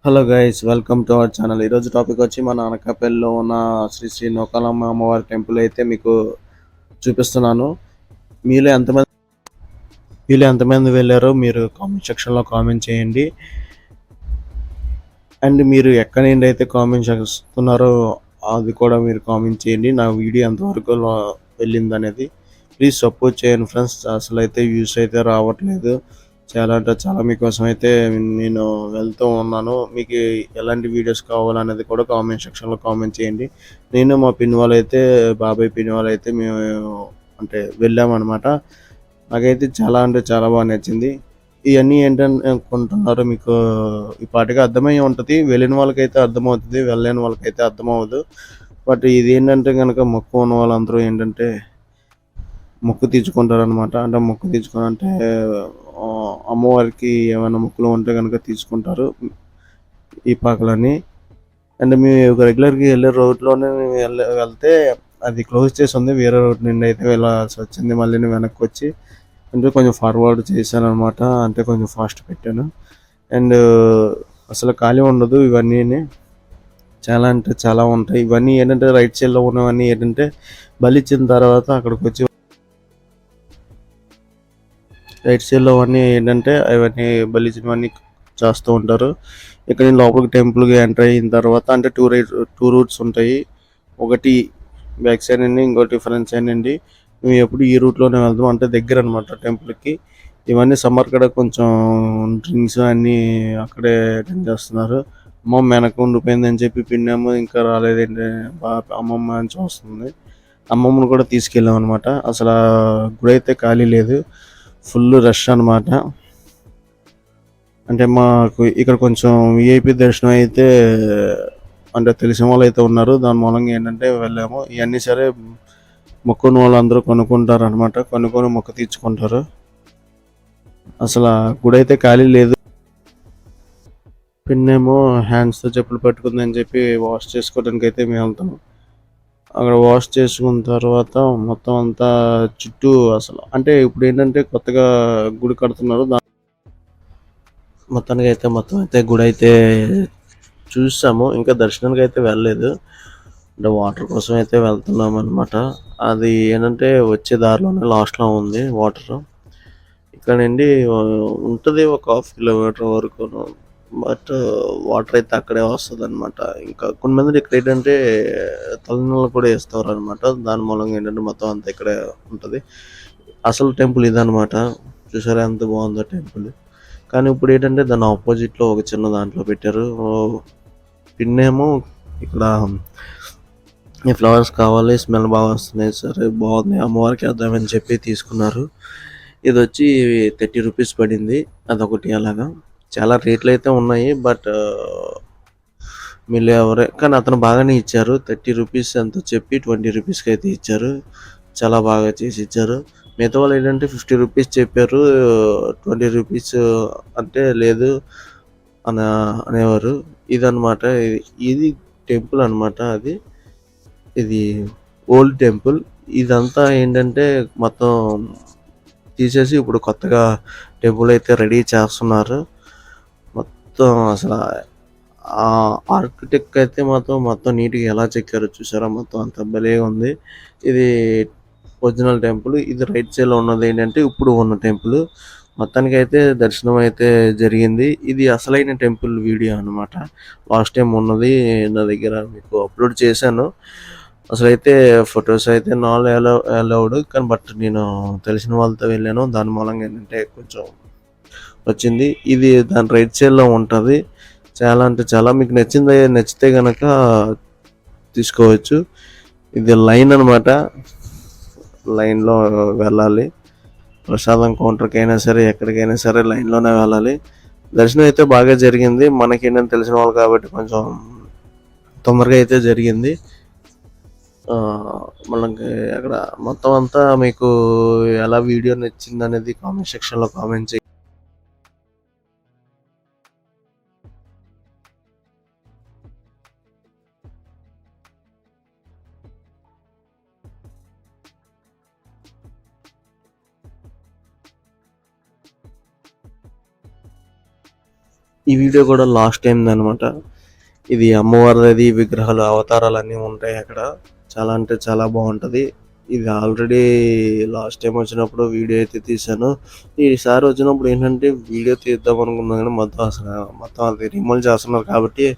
Hello guys, welcome to our channel. ఈరోజు topic వచ్చి మన అనకాపల్లిలో ఉన్న శ్రీ శ్రీ నూకాలమ్మ అమ్మవారి టెంపుల్ అయితే మీకు చూపిస్తున్నాను. మీలో ఎంతమంది వెళ్ళారో మీరు కామెంట్ సెక్షన్లో కామెంట్ చేయండి. అండ్ మీరు ఎక్కడి నుండి అయితే కామెంట్ చేస్తున్నారో అది కూడా మీరు కామెంట్ చేయండి. నా వీడియో ఎంతవరకు వెళ్ళింది అనేది ప్లీజ్ సపోర్ట్ చేయండి ఫ్రెండ్స్. అసలు అయితే వ్యూస్ అయితే రావట్లేదు. చాలా అంటే చాలా మీకోసం అయితే నేను వెళ్తూ ఉన్నాను. మీకు ఎలాంటి వీడియోస్ కావాలనేది కూడా కామెంట్ సెక్షన్లో కామెంట్ చేయండి. నేను మా పిన్ని వాళ్ళు అయితే బాబాయ్ పిన్ని వాళ్ళు అయితే మేము అంటే వెళ్ళామన్నమాట. నాకైతే చాలా అంటే చాలా బాగా నచ్చింది. ఇవన్నీ ఏంటని అనుకుంటున్నారో మీకు ఈ పాటికి అర్థమై ఉంటుంది. వెళ్ళిన వాళ్ళకైతే అర్థమవుతుంది, వెళ్ళలేని వాళ్ళకైతే అర్థమవ్వదు. బట్ ఇది ఏంటంటే కనుక మొక్కు ఉన్న వాళ్ళందరూ ఏంటంటే మొక్కు తీర్చుకుంటారనమాట. అంటే మొక్కు తీర్చుకోవాలంటే అమ్మవారికి ఏమైనా మొక్కులు ఉంటే కనుక తీసుకుంటారు ఈ పాకలని. అండ్ మేము రెగ్యులర్గా వెళ్ళే రోడ్లోనే వెళ్తే అది క్లోజ్ చేసి ఉంది. వేరే రోడ్ నుండి అయితే వెళ్ళాల్సి వచ్చింది. మళ్ళీ నేను వెనక్కి వచ్చి అంటే కొంచెం ఫార్వర్డ్ చేశాను అనమాట. అంటే కొంచెం ఫాస్ట్ పెట్టాను. అండ్ అసలు ఖాళీ ఉండదు. ఇవన్నీ చాలా అంటే చాలా ఉంటాయి. ఇవన్నీ ఏంటంటే రైట్ సైడ్లో ఉన్నవన్నీ ఏంటంటే బలిచ్చిన తర్వాత అక్కడికి వచ్చి రైట్ సైడ్లో అవన్నీ ఏంటంటే అవన్నీ బలిచ్చినవన్నీ చేస్తూ ఉంటారు. ఇక్కడ నేను లోపలికి టెంపుల్కి ఎంటర్ అయిన తర్వాత అంటే టూ రూట్స్ ఉంటాయి. ఒకటి బ్యాక్ సైడ్ అండి, ఇంకోటి ఫ్రంట్ సైడ్ అండి. మేము ఎప్పుడు ఈ రూట్లోనే వెళ్తాం. అంటే దగ్గర అనమాట టెంపుల్కి. ఇవన్నీ సమ్మర్ కూడా కొంచెం డ్రింక్స్ అన్నీ అక్కడే అటెండ్ చేస్తున్నారు. అమ్మమ్మ వెనక ఉండిపోయిందని చెప్పి పిన్నేమో ఇంకా రాలేదండి అమ్మమ్మ అని చూస్తుంది. అమ్మమ్మను కూడా తీసుకెళ్ళాం అనమాట. అసలు గుడి అయితే ఖాళీ లేదు, ఫుల్ రష్ అనమాట. అంటే మాకు ఇక్కడ కొంచెం విఐపి దర్శనం అయితే అంటే తెలిసిన వాళ్ళు అయితే ఉన్నారు. దాని మూలంగా ఏంటంటే వెళ్ళాము. ఇవన్నీ సరే మొక్కున్న వాళ్ళందరూ కొనుక్కుంటారు అనమాట. కొనుక్కొని మొక్కు తీర్చుకుంటారు. అసలు గుడి అయితే ఖాళీ లేదు. పిన్నేమో హ్యాండ్స్తో చెప్పులు పట్టుకుందని చెప్పి వాష్ చేసుకోవడానికి అయితే మేము వెళ్తాము. అక్కడ వాష్ చేసుకున్న తర్వాత మొత్తం అంతా చుట్టూ అసలు అంటే ఇప్పుడు ఏంటంటే కొత్తగా గుడి కడుతున్నారు. మొత్తం అయితే గుడి అయితే చూసాము. ఇంకా దర్శనానికి అయితే వెళ్ళలేదు. అంటే వాటర్ కోసం అయితే వెళ్తున్నాం అనమాట. అది ఏంటంటే వచ్చే దారిలోనే లాస్ట్లో ఉంది వాటర్. ఇక్కడ నుండి ఉంటుంది ఒక 1/2 కిలోమీటర్ వరకు. బట్ వాటర్ అయితే అక్కడే వస్తుంది అనమాట. ఇంకా కొంతమంది ఇక్కడ ఏంటంటే తలనీళ్ళు కూడా వేస్తారు అనమాట. దాని మూలంగా ఏంటంటే మొత్తం అంతా ఇక్కడే ఉంటుంది. అసలు టెంపుల్ ఇదనమాట. చూసారా ఎంత బాగుందో టెంపుల్. కానీ ఇప్పుడు ఏంటంటే దాని ఆపోజిట్లో ఒక చిన్న దాంట్లో పెట్టారు. పిన్నేమో ఇక్కడ ఈ ఫ్లవర్స్ కావాలి, స్మెల్ బాగా వస్తున్నాయి, సరే బాగుంది అమ్మవారికి వేద్దామని చెప్పి తీసుకున్నారు. ఇది వచ్చి 30 రూపీస్ పడింది అదొకటి. అలాగా చాలా రేట్లు అయితే ఉన్నాయి. బట్ మీరు ఎవరే కానీ అతను బాగానే ఇచ్చారు. 30 రూపీస్ ఎంతో చెప్పి 20 రూపీస్కి అయితే ఇచ్చారు. చాలా బాగా చేసి ఇచ్చారు. మిగతా వాళ్ళు ఏంటంటే 50 రూపీస్ చెప్పారు, 20 రూపీస్ అంటే లేదు అనేవారు. ఇదనమాట. ఇది టెంపుల్ అనమాట. ఇది ఓల్డ్ టెంపుల్. ఇదంతా ఏంటంటే మొత్తం తీసేసి ఇప్పుడు కొత్తగా టెంపుల్ అయితే రెడీ చేస్తున్నారు. మొత్తం అసలు ఆర్కిటెక్ట్ అయితే మొత్తం నీట్గా ఎలా చెక్కారో చూసారా. మొత్తం అంత భలే ఉంది. ఇది ఒరిజినల్ టెంపుల్. ఇది రైట్ సైడ్లో ఉన్నది ఏంటంటే ఇప్పుడు ఉన్న టెంపుల్. మొత్తానికి అయితే దర్శనం అయితే జరిగింది. ఇది అసలైన టెంపుల్ వీడియో అనమాట. లాస్ట్ టైం ఉన్నది నా దగ్గర మీకు అప్లోడ్ చేశాను. అసలైతే ఫొటోస్ అయితే నాట్ అలౌడ్. కానీ బట్ నేను తెలిసిన వాళ్ళతో వెళ్ళాను. దాని మూలంగా ఏంటంటే కొంచెం వచ్చింది. ఇది దాని రైట్ సైడ్లో ఉంటుంది. చాలా అంటే చాలా మీకు నచ్చితే కనుక తీసుకోవచ్చు. ఇది లైన్ అనమాట. లైన్లో వెళ్ళాలి. ప్రసాదం కౌంటర్కి అయినా సరే ఎక్కడికైనా సరే లైన్లోనే వెళ్ళాలి. దర్శనం అయితే బాగా జరిగింది. మనకేంటని తెలిసిన వాళ్ళు కాబట్టి కొంచెం తొందరగా అయితే జరిగింది. మనకి అక్కడ మొత్తం అంతా మీకు ఎలా వీడియో నచ్చింది అనేది కామెంట్ సెక్షన్లో కామెంట్ చేయండి. ఈ వీడియో కూడా లాస్ట్ టైం అనమాట. ఇది అమ్మవారిది విగ్రహాలు అవతారాలు అన్నీ ఉంటాయి అక్కడ. చాలా అంటే చాలా బాగుంటది. ఇది ఆల్రెడీ లాస్ట్ టైం వచ్చినప్పుడు వీడియో అయితే తీశాను. ఈసారి వచ్చినప్పుడు ఏంటంటే వీడియో తీద్దాం అనుకున్నాను కానీ మొత్తం అది రిమూవ్ చేస్తున్నారు కాబట్టి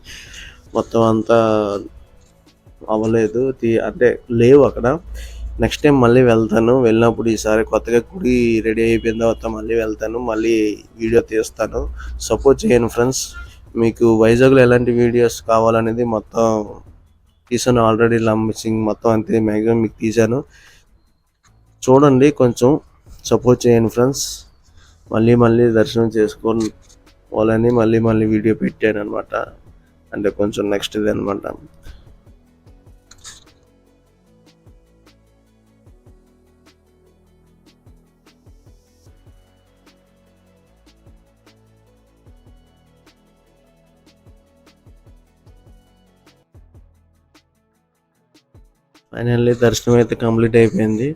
మొత్తం అంతా అవ్వలేదు. అంటే లేవు అక్కడ. నెక్స్ట్ టైం మళ్ళీ వెళ్తాను. వెళ్ళినప్పుడు ఈసారి కొత్తగా గుడి రెడీ అయిపోయిన తర్వాత మళ్ళీ వెళ్తాను. మళ్ళీ వీడియో తీస్తాను. సపోర్ట్ చేయండి ఫ్రెండ్స్. మీకు వైజాగ్లో ఎలాంటి వీడియోస్ కావాలనేది మొత్తం తీసాను ఆల్రెడీ. లంబసింగ్ మొత్తం అంతే మ్యాక్సిమం మీకు తీశాను. చూడండి, కొంచెం సపోర్ట్ చేయండి ఫ్రెండ్స్. మళ్ళీ దర్శనం చేసుకోవాలని మళ్ళీ వీడియో పెట్టాను అనమాట. అంటే కొంచెం నెక్స్ట్ ఇది అనమాట. ఫైనల్లీ దర్శనం అయితే కంప్లీట్ అయిపోయింది.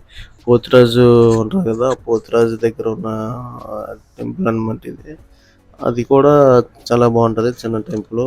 పోతురాజు ఉంటారు కదా, పోతురాజు దగ్గర ఉన్న టెంపుల్ అనమాట ఇది. అది కూడా చాలా బాగుంటుంది, చిన్న టెంపుల్.